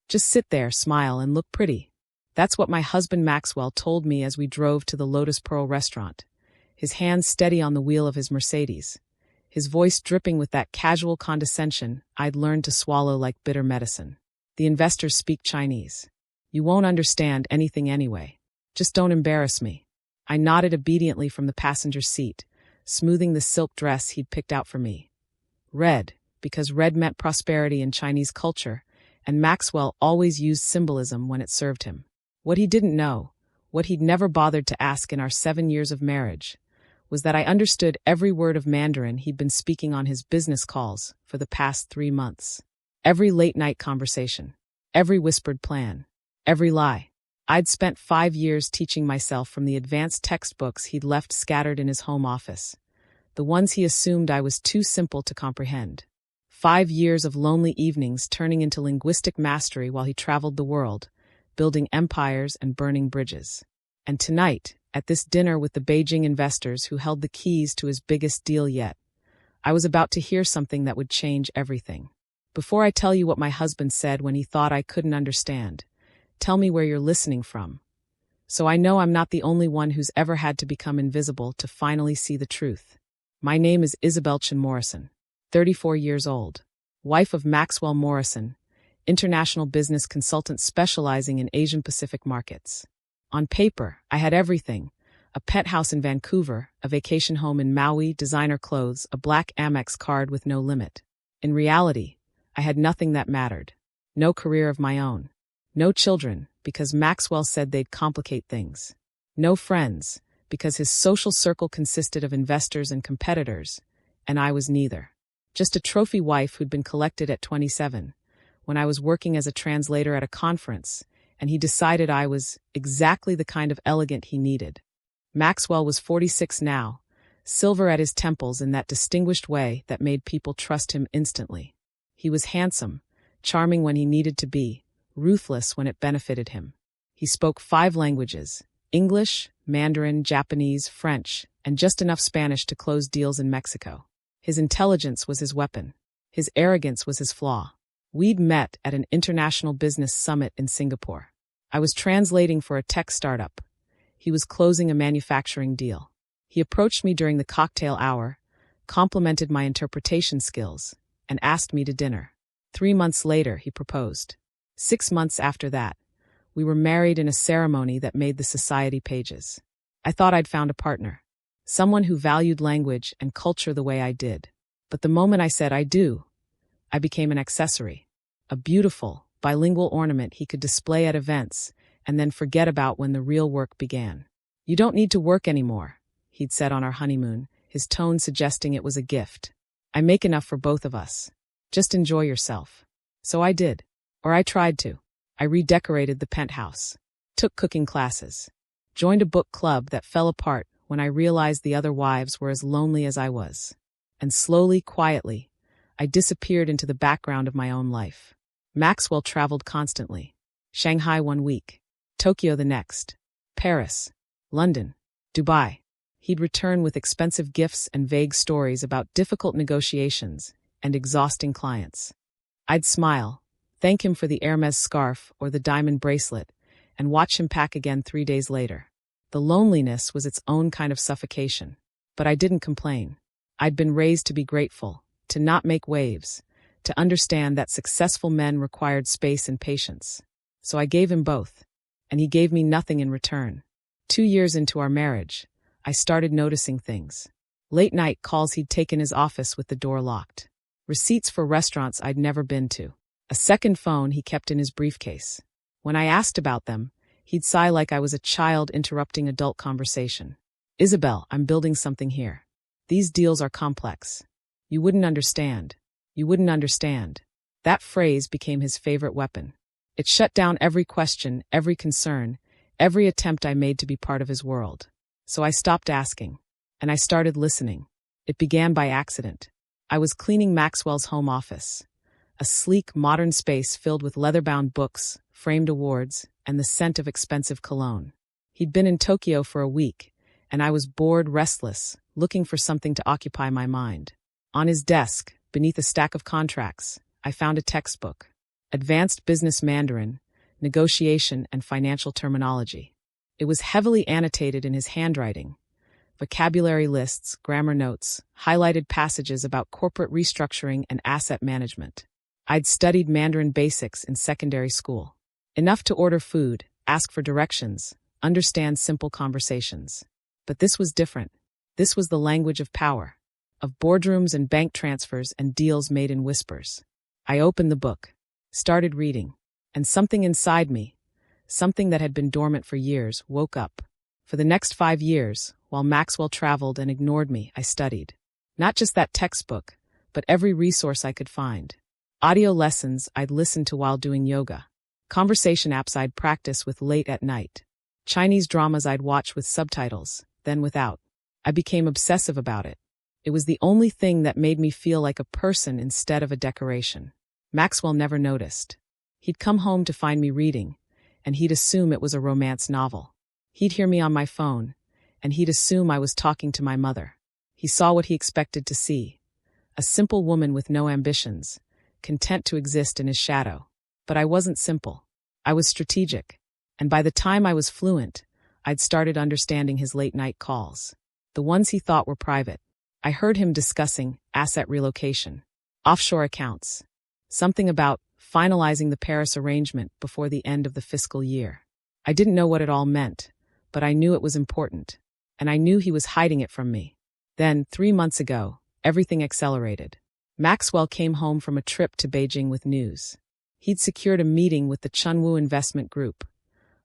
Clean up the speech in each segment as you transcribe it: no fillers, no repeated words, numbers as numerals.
Just sit there, smile, and look pretty. That's what my husband Maxwell told me as we drove to the Lotus Pearl restaurant, his hands steady on the wheel of his Mercedes, his voice dripping with that casual condescension I'd learned to swallow like bitter medicine. The investors speak Chinese. You won't understand anything anyway. Just don't embarrass me. I nodded obediently from the passenger seat, smoothing the silk dress he'd picked out for me. Red, because red meant prosperity in Chinese culture, and Maxwell always used symbolism when it served him. What he didn't know, what he'd never bothered to ask in our 7 years of marriage, was that I understood every word of Mandarin he'd been speaking on his business calls for the past 3 months. Every late-night conversation, every whispered plan, every lie. I'd spent 5 years teaching myself from the advanced textbooks he'd left scattered in his home office, the ones he assumed I was too simple to comprehend. 5 years of lonely evenings turning into linguistic mastery while he traveled the world, building empires and burning bridges. And tonight, at this dinner with the Beijing investors who held the keys to his biggest deal yet, I was about to hear something that would change everything. Before I tell you what my husband said when he thought I couldn't understand, tell me where you're listening from. So I know I'm not the only one who's ever had to become invisible to finally see the truth. My name is Isabel Chen Morrison, 34 years old, wife of Maxwell Morrison, international business consultant specializing in Asian Pacific markets. On paper, I had everything: a penthouse in Vancouver, a vacation home in Maui, designer clothes, a black Amex card with no limit. In reality, I had nothing that mattered. No career of my own. No children, because Maxwell said they'd complicate things. No friends, because his social circle consisted of investors and competitors, and I was neither. Just a trophy wife who'd been collected at 27, when I was working as a translator at a conference, and he decided I was exactly the kind of elegant he needed. Maxwell was 46 now, silver at his temples in that distinguished way that made people trust him instantly. He was handsome, charming when he needed to be, ruthless when it benefited him. He spoke 5 languages: English, Mandarin, Japanese, French, and just enough Spanish to close deals in Mexico. His intelligence was his weapon. His arrogance was his flaw. We'd met at an international business summit in Singapore. I was translating for a tech startup. He was closing a manufacturing deal. He approached me during the cocktail hour, complimented my interpretation skills, and asked me to dinner. 3 months later, he proposed. 6 months after that, we were married in a ceremony that made the society pages. I thought I'd found a partner, someone who valued language and culture the way I did. But the moment I said I do, I became an accessory, a beautiful, bilingual ornament he could display at events and then forget about when the real work began. "You don't need to work anymore," he'd said on our honeymoon, his tone suggesting it was a gift. "I make enough for both of us. Just enjoy yourself." So I did, or I tried to. I redecorated the penthouse, took cooking classes, joined a book club that fell apart when I realized the other wives were as lonely as I was. And slowly, quietly, I disappeared into the background of my own life. Maxwell traveled constantly. Shanghai 1 week, Tokyo the next, Paris, London, Dubai. He'd return with expensive gifts and vague stories about difficult negotiations and exhausting clients. I'd smile, thank him for the Hermes scarf or the diamond bracelet, and watch him pack again 3 days later. The loneliness was its own kind of suffocation, but I didn't complain. I'd been raised to be grateful, to not make waves, to understand that successful men required space and patience. So I gave him both, and he gave me nothing in return. 2 years into our marriage, I started noticing things. Late night calls he'd taken his office with the door locked. Receipts for restaurants I'd never been to. A second phone he kept in his briefcase. When I asked about them, he'd sigh like I was a child interrupting adult conversation. "Isabel, I'm building something here. These deals are complex. You wouldn't understand. You wouldn't understand." That phrase became his favorite weapon. It shut down every question, every concern, every attempt I made to be part of his world. So I stopped asking, and I started listening. It began by accident. I was cleaning Maxwell's home office, a sleek, modern space filled with leather-bound books, framed awards, and the scent of expensive cologne. He'd been in Tokyo for a week, and I was bored, restless, looking for something to occupy my mind. On his desk, beneath a stack of contracts, I found a textbook. advanced business Mandarin, negotiation, and financial terminology. It was heavily annotated in his handwriting. Vocabulary lists, grammar notes, highlighted passages about corporate restructuring and asset management. I'd studied Mandarin basics in secondary school. Enough to order food, ask for directions, understand simple conversations. But this was different. This was the language of power, of boardrooms and bank transfers and deals made in whispers. I opened the book, started reading, and something inside me, something that had been dormant for years, woke up. For the next 5 years, while Maxwell traveled and ignored me, I studied. Not just that textbook, but every resource I could find. Audio lessons I'd listen to while doing yoga. Conversation apps I'd practice with late at night. Chinese dramas I'd watch with subtitles, then without. I became obsessive about it. It was the only thing that made me feel like a person instead of a decoration. Maxwell never noticed. He'd come home to find me reading, and he'd assume it was a romance novel. He'd hear me on my phone, and he'd assume I was talking to my mother. He saw what he expected to see. A simple woman with no ambitions, content to exist in his shadow. But I wasn't simple. I was strategic. And by the time I was fluent, I'd started understanding his late-night calls. The ones he thought were private. I heard him discussing asset relocation, offshore accounts, something about finalizing the Paris arrangement before the end of the fiscal year. I didn't know what it all meant, but I knew it was important, and I knew he was hiding it from me. Then, 3 months ago, everything accelerated. Maxwell came home from a trip to Beijing with news. He'd secured a meeting with the Chunwu Investment Group,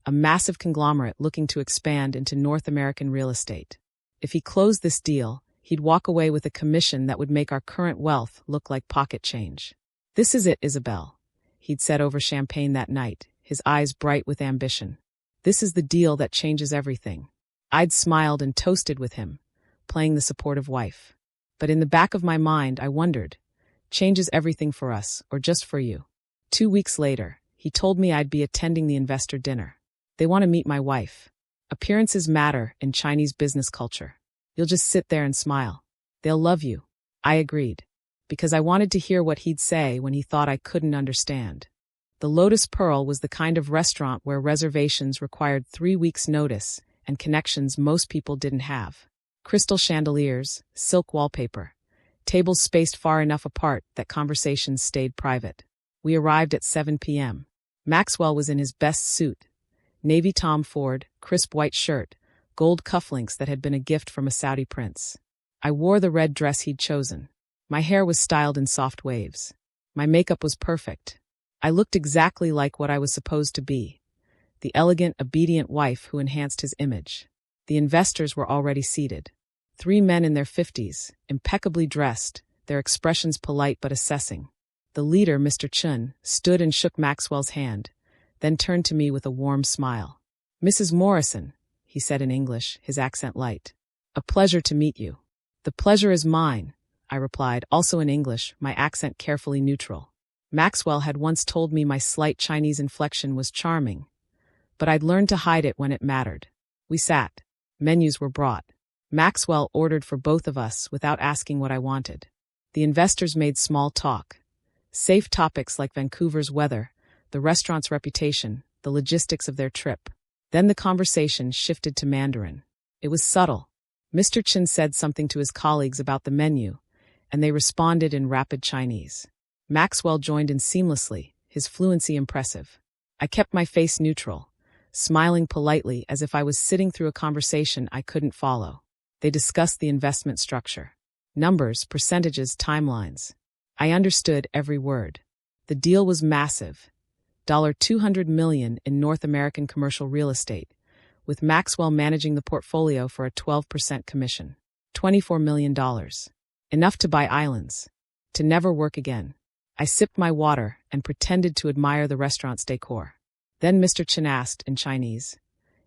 a massive conglomerate looking to expand into North American real estate. If he closed this deal, he'd walk away with a commission that would make our current wealth look like pocket change. "This is it, Isabel," he'd said over champagne that night, his eyes bright with ambition. "This is the deal that changes everything." I'd smiled and toasted with him, playing the supportive wife. But in the back of my mind, I wondered, changes everything for us, or just for you? 2 weeks later, he told me I'd be attending the investor dinner. "They want to meet my wife. Appearances matter in Chinese business culture. You'll just sit there and smile. They'll love you." I agreed, because I wanted to hear what he'd say when he thought I couldn't understand. The Lotus Pearl was the kind of restaurant where reservations required 3 weeks' notice and connections most people didn't have. Crystal chandeliers, silk wallpaper, tables spaced far enough apart that conversations stayed private. We arrived at 7 p.m. Maxwell was in his best suit, navy Tom Ford, crisp white shirt, gold cufflinks that had been a gift from a Saudi prince. I wore the red dress he'd chosen. My hair was styled in soft waves. My makeup was perfect. I looked exactly like what I was supposed to be, the elegant, obedient wife who enhanced his image. The investors were already seated. 3 men in their 50s, impeccably dressed, their expressions polite but assessing. The leader, Mr. Chun, stood and shook Maxwell's hand, then turned to me with a warm smile. "Mrs. Morrison," he said in English, his accent light. "A pleasure to meet you." "The pleasure is mine," I replied, also in English, my accent carefully neutral. Maxwell had once told me my slight Chinese inflection was charming, but I'd learned to hide it when it mattered. We sat. Menus were brought. Maxwell ordered for both of us without asking what I wanted. The investors made small talk. Safe topics like Vancouver's weather, the restaurant's reputation, the logistics of their trip. Then the conversation shifted to Mandarin. It was subtle. Mr. Chen said something to his colleagues about the menu, and they responded in rapid Chinese. Maxwell joined in seamlessly, his fluency impressive. I kept my face neutral, smiling politely as if I was sitting through a conversation I couldn't follow. They discussed the investment structure. Numbers, percentages, timelines. I understood every word. The deal was massive. $200 million in North American commercial real estate, with Maxwell managing the portfolio for a 12% commission. $24 million. Enough to buy islands. To never work again. I sipped my water and pretended to admire the restaurant's decor. Then Mr. Chen asked in Chinese,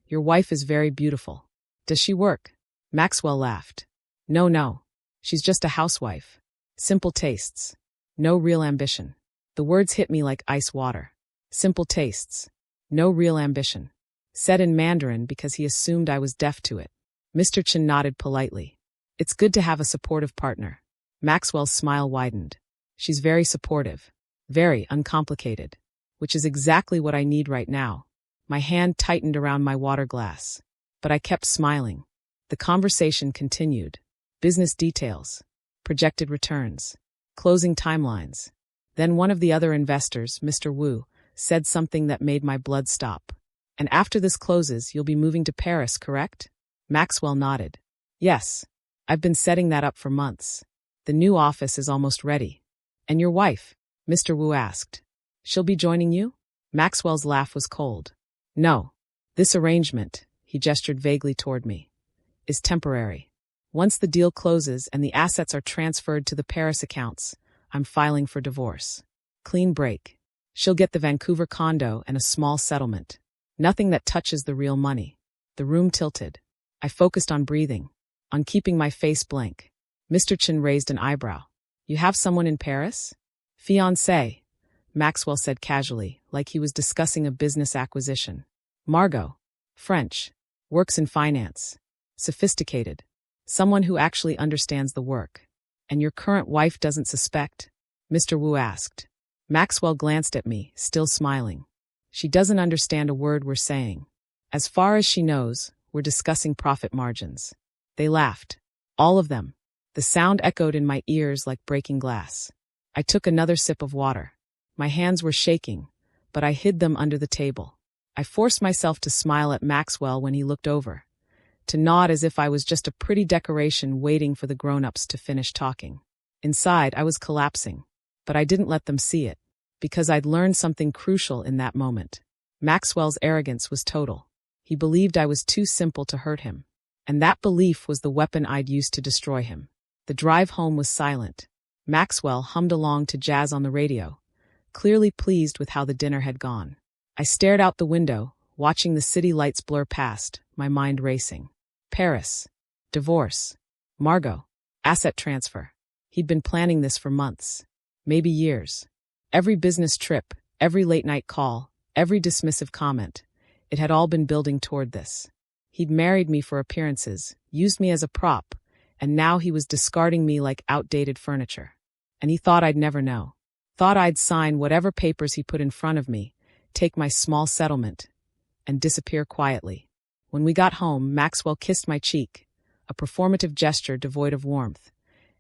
"Your wife is very beautiful. Does she work?" Maxwell laughed. No. She's just a housewife. Simple tastes. No real ambition." The words hit me like ice water. Simple tastes. No real ambition. Said in Mandarin because he assumed I was deaf to it. Mr. Chen nodded politely. "It's good to have a supportive partner." Maxwell's smile widened. "She's very supportive. Very uncomplicated." which is exactly what I need right now. My hand tightened around my water glass, but I kept smiling. The conversation continued. Business details, projected returns, closing timelines. Then one of the other investors, Mr. Wu, said something that made my blood stop. And after this closes, you'll be moving to Paris, correct? Maxwell nodded. Yes. I've been setting that up for months. The new office is almost ready. And your wife? Mr. Wu asked. She'll be joining you? Maxwell's laugh was cold. No. This arrangement, he gestured vaguely toward me, is temporary. Once the deal closes and the assets are transferred to the Paris accounts, I'm filing for divorce. Clean break. She'll get the Vancouver condo and a small settlement. Nothing that touches the real money. The room tilted. I focused on breathing, on keeping my face blank. Mr. Chen raised an eyebrow. You have someone in Paris? Fiancé, Maxwell said casually, like he was discussing a business acquisition. Margot. French. Works in finance. Sophisticated. Someone who actually understands the work. And your current wife doesn't suspect? Mr. Wu asked. Maxwell glanced at me, still smiling. She doesn't understand a word we're saying. As far as she knows, we're discussing profit margins. They laughed. All of them. The sound echoed in my ears like breaking glass. I took another sip of water. My hands were shaking, but I hid them under the table. I forced myself to smile at Maxwell when he looked over, to nod as if I was just a pretty decoration waiting for the grown-ups to finish talking. Inside, I was collapsing, but I didn't let them see it, because I'd learned something crucial in that moment. Maxwell's arrogance was total. He believed I was too simple to hurt him, and that belief was the weapon I'd used to destroy him. The drive home was silent. Maxwell hummed along to jazz on the radio, clearly pleased with how the dinner had gone. I stared out the window, watching the city lights blur past, my mind racing. Paris. Divorce. Margot. Asset transfer. He'd been planning this for months. Maybe years. Every business trip, every late-night call, every dismissive comment. It had all been building toward this. He'd married me for appearances, used me as a prop, and now he was discarding me like outdated furniture. And he thought I'd never know. Thought I'd sign whatever papers he put in front of me, take my small settlement, and disappear quietly. When we got home, Maxwell kissed my cheek, a performative gesture devoid of warmth,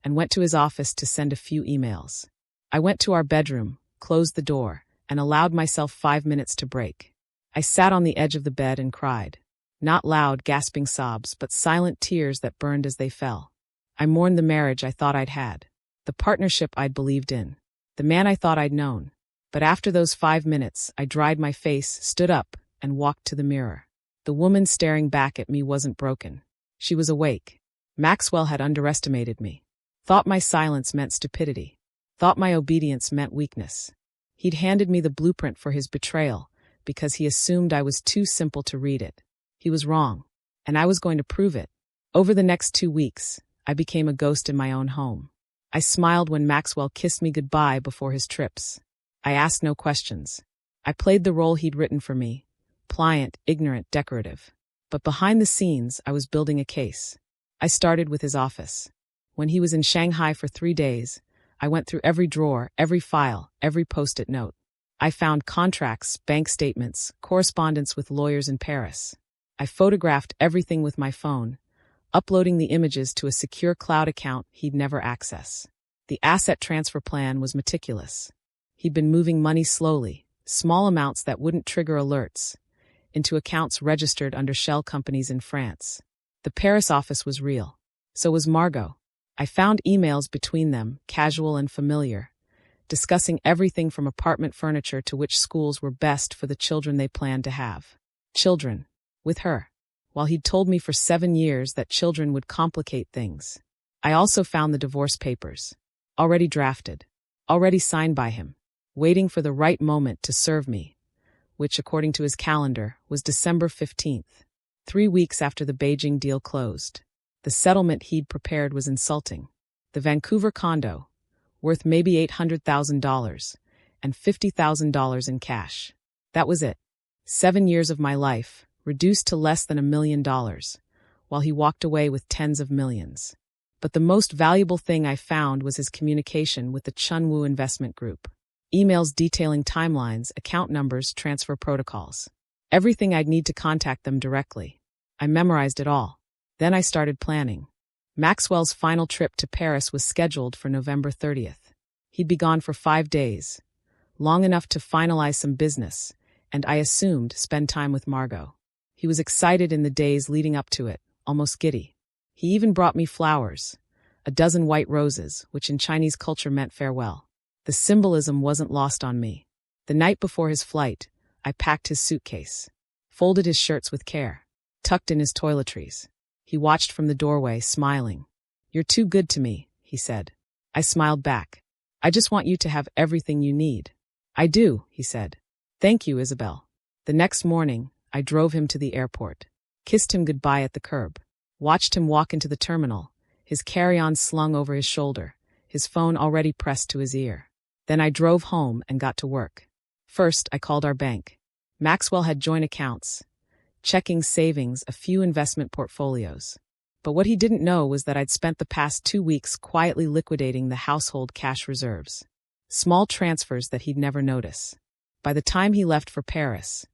and went to his office to send a few emails. I went to our bedroom, closed the door, and allowed myself 5 minutes to break. I sat on the edge of the bed and cried. Not loud, gasping sobs, but silent tears that burned as they fell. I mourned the marriage I thought I'd had, the partnership I'd believed in, the man I thought I'd known. But after those 5 minutes, I dried my face, stood up, and walked to the mirror. The woman staring back at me wasn't broken. She was awake. Maxwell had underestimated me. Thought my silence meant stupidity. Thought my obedience meant weakness. He'd handed me the blueprint for his betrayal because he assumed I was too simple to read it. He was wrong, and I was going to prove it. Over the next 2 weeks, I became a ghost in my own home. I smiled when Maxwell kissed me goodbye before his trips. I asked no questions. I played the role he'd written for me, pliant, ignorant, decorative. But behind the scenes, I was building a case. I started with his office. When he was in Shanghai for 3 days, I went through every drawer, every file, every post-it note. I found contracts, bank statements, correspondence with lawyers in Paris. I photographed everything with my phone, uploading the images to a secure cloud account he'd never access. The asset transfer plan was meticulous. He'd been moving money slowly, small amounts that wouldn't trigger alerts, into accounts registered under shell companies in France. The Paris office was real. So was Margot. I found emails between them, casual and familiar, discussing everything from apartment furniture to which schools were best for the children they planned to have. Children. With her. While he'd told me for 7 years that children would complicate things. I also found the divorce papers. Already drafted. Already signed by him. Waiting for the right moment to serve me, which, according to his calendar, was December 15th, 3 weeks after the Beijing deal closed. The settlement he'd prepared was insulting. The Vancouver condo, worth maybe $800,000, and $50,000 in cash. That was it. 7 years of my life, reduced to less than $1 million, while he walked away with tens of millions. But the most valuable thing I found was his communication with the Chunwu Investment Group. emails detailing timelines, account numbers, transfer protocols. Everything I'd need to contact them directly. I memorized it all. Then I started planning. Maxwell's final trip to Paris was scheduled for November 30th. He'd be gone for 5 days, long enough to finalize some business, and I assumed spend time with Margot. He was excited in the days leading up to it, almost giddy. He even brought me flowers, a dozen white roses, which in Chinese culture meant farewell. The symbolism wasn't lost on me. The night before his flight, I packed his suitcase, folded his shirts with care, tucked in his toiletries. He watched from the doorway, smiling. "You're too good to me," he said. I smiled back. "I just want you to have everything you need." "I do," he said. "Thank you, Isabel." The next morning, I drove him to the airport, kissed him goodbye at the curb, watched him walk into the terminal, his carry-on slung over his shoulder, his phone already pressed to his ear. Then I drove home and got to work. First, I called our bank. Maxwell had joint accounts, checking savings, a few investment portfolios. But what he didn't know was that I'd spent the past 2 weeks quietly liquidating the household cash reserves. Small transfers that he'd never notice. By the time he left for Paris,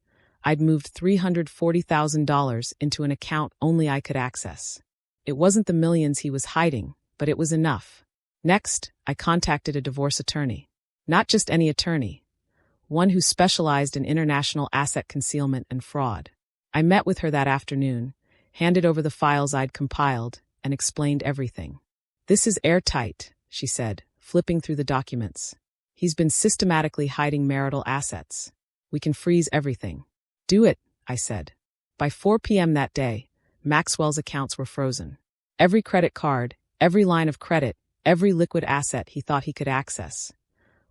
I'd moved $340,000 into an account only I could access. It wasn't the millions he was hiding, but it was enough. Next, I contacted a divorce attorney. Not just any attorney, one who specialized in international asset concealment and fraud. I met with her that afternoon, handed over the files I'd compiled, and explained everything. "This is airtight," she said, flipping through the documents. "He's been systematically hiding marital assets. We can freeze everything." "Do it," I said. By 4 p.m. that day, Maxwell's accounts were frozen. Every credit card, every line of credit, every liquid asset he thought he could access.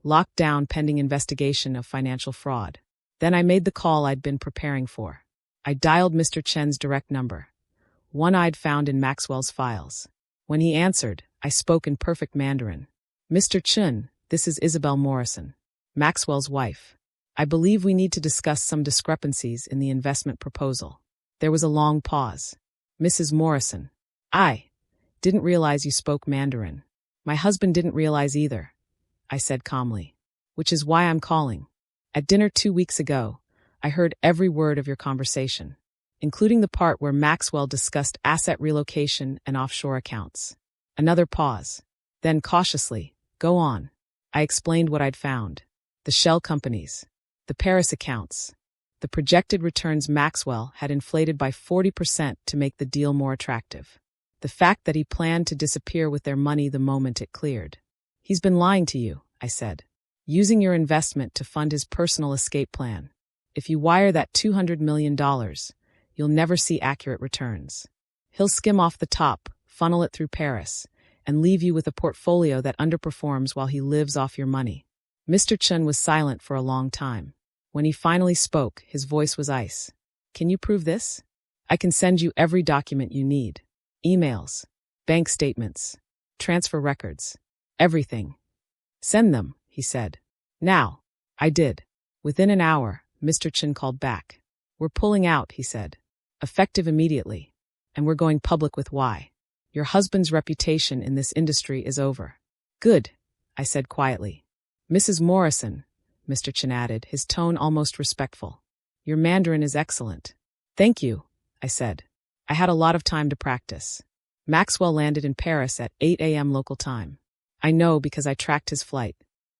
Locked down pending investigation of financial fraud. Then I made the call I'd been preparing for. I dialed Mr. Chen's direct number, one I'd found in Maxwell's files. When he answered, I spoke in perfect Mandarin. "Mr. Chen, this is Isabel Morrison, Maxwell's wife. I believe we need to discuss some discrepancies in the investment proposal." There was a long pause. "Mrs. Morrison, I didn't realize you spoke Mandarin. My husband didn't realize either," I said calmly. "Which is why I'm calling. At dinner 2 weeks ago, I heard every word of your conversation, including the part where Maxwell discussed asset relocation and offshore accounts." Another pause. Then cautiously, "Go on." I explained what I'd found. The shell companies, the Paris accounts, the projected returns Maxwell had inflated by 40% to make the deal more attractive. The fact that he planned to disappear with their money the moment it cleared. "He's been lying to you," I said, "using your investment to fund his personal escape plan. If you wire that $200 million, you'll never see accurate returns. He'll skim off the top, funnel it through Paris, and leave you with a portfolio that underperforms while he lives off your money." Mr. Chen was silent for a long time. When he finally spoke, his voice was ice. "Can you prove this?" "I can send you every document you need. Emails, bank statements, transfer records, everything." "Send them," he said. "Now." I did. Within an hour, Mr. Chen called back. "We're pulling out," he said. "Effective immediately. And we're going public with why. Your husband's reputation in this industry is over." "Good," I said quietly. "Mrs. Morrison," Mr. Chen added, his tone almost respectful. "Your Mandarin is excellent." "Thank you," I said. I had a lot of time to practice. Maxwell landed in Paris at 8 a.m. local time. I know because I tracked his flight.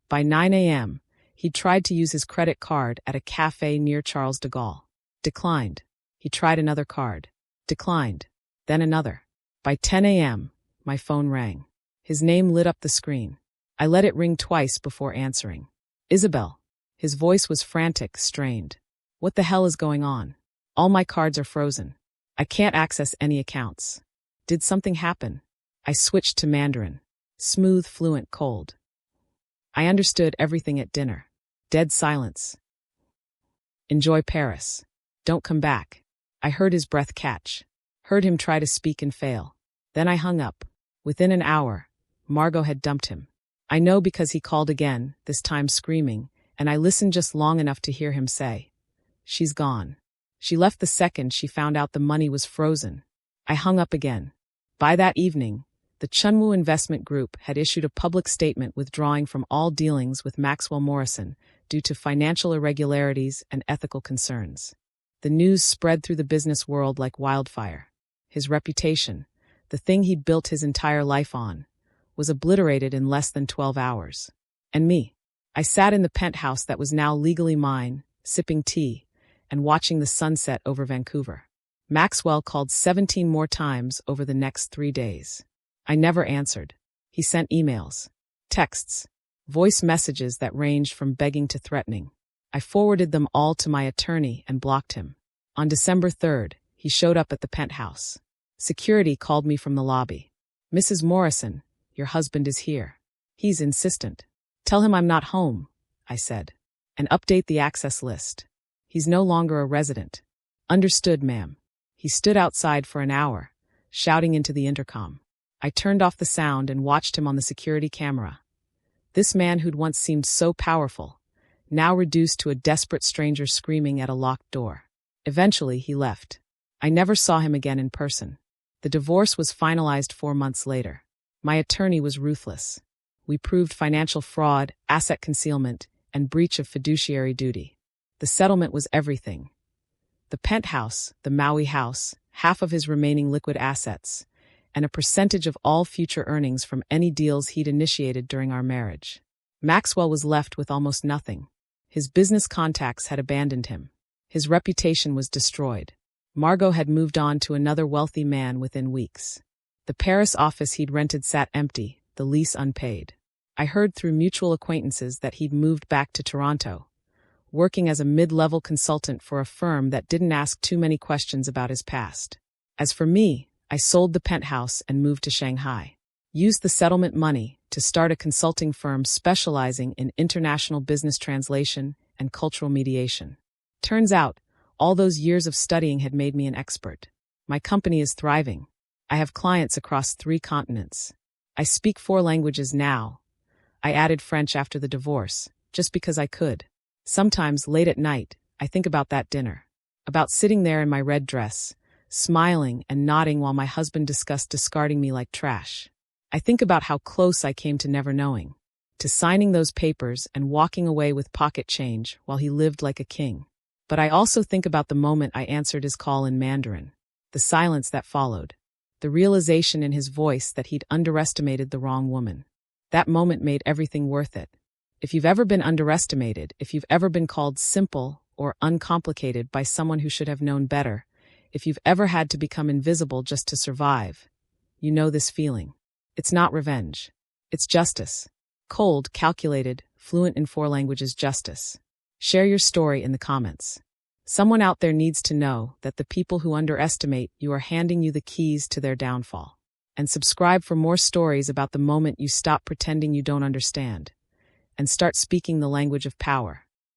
By 9 a.m., he'd tried to use his credit card at a cafe near Charles de Gaulle. Declined. He tried another card. Declined. Then another. By 10 a.m., my phone rang. His name lit up the screen. I let it ring twice before answering. "Isabel." His voice was frantic, strained. "What the hell is going on? All my cards are frozen. I can't access any accounts. Did something happen?" I switched to Mandarin. Smooth, fluent, cold. I understood everything at dinner. Dead silence. "Enjoy Paris. Don't come back." I heard his breath catch. Heard him try to speak and fail. Then I hung up. Within an hour, Margot had dumped him. I know because he called again, this time screaming, and I listened just long enough to hear him say, "She's gone. She left the second she found out the money was frozen." I hung up again. By that evening, The Chunwoo Investment Group had issued a public statement withdrawing from all dealings with Maxwell Morrison due to financial irregularities and ethical concerns. The news spread through the business world like wildfire. His reputation, the thing he'd built his entire life on, was obliterated in less than 12 hours. And me. I sat in the penthouse that was now legally mine, sipping tea, and watching the sunset over Vancouver. Maxwell called 17 more times over the next 3 days. I never answered. He sent emails, texts, voice messages that ranged from begging to threatening. I forwarded them all to my attorney and blocked him. On December 3rd, he showed up at the penthouse. Security called me from the lobby. "Mrs. Morrison, your husband is here." He's insistent. "Tell him I'm not home," I said. "And update the access list. He's no longer a resident." "Understood, ma'am." He stood outside for an hour, shouting into the intercom. I turned off the sound and watched him on the security camera. This man who'd once seemed so powerful, now reduced to a desperate stranger screaming at a locked door. Eventually, he left. I never saw him again in person. The divorce was finalized 4 months later. My attorney was ruthless. We proved financial fraud, asset concealment, and breach of fiduciary duty. The settlement was everything. The penthouse, the Maui house, half of his remaining liquid assets, and a percentage of all future earnings from any deals he'd initiated during our marriage. Maxwell was left with almost nothing. His business contacts had abandoned him. His reputation was destroyed. Margot had moved on to another wealthy man within weeks. The Paris office he'd rented sat empty, the lease unpaid. I heard through mutual acquaintances that he'd moved back to Toronto, working as a mid-level consultant for a firm that didn't ask too many questions about his past. As for me, I sold the penthouse and moved to Shanghai. Used the settlement money to start a consulting firm specializing in international business translation and cultural mediation. Turns out, all those years of studying had made me an expert. My company is thriving. I have clients across 3 continents. I speak 4 languages now. I added French after the divorce, just because I could. Sometimes, late at night, I think about that dinner. About sitting there in my red dress, smiling and nodding while my husband discussed discarding me like trash. I think about how close I came to never knowing, to signing those papers and walking away with pocket change while he lived like a king. But I also think about the moment I answered his call in Mandarin, the silence that followed, the realization in his voice that he'd underestimated the wrong woman. That moment made everything worth it. If you've ever been underestimated, if you've ever been called simple or uncomplicated by someone who should have known better, if you've ever had to become invisible just to survive, you know this feeling. It's not revenge. It's justice. Cold, calculated, fluent in 4 languages justice. Share your story in the comments. Someone out there needs to know that the people who underestimate you are handing you the keys to their downfall. And subscribe for more stories about the moment you stop pretending you don't understand and start speaking the language of power.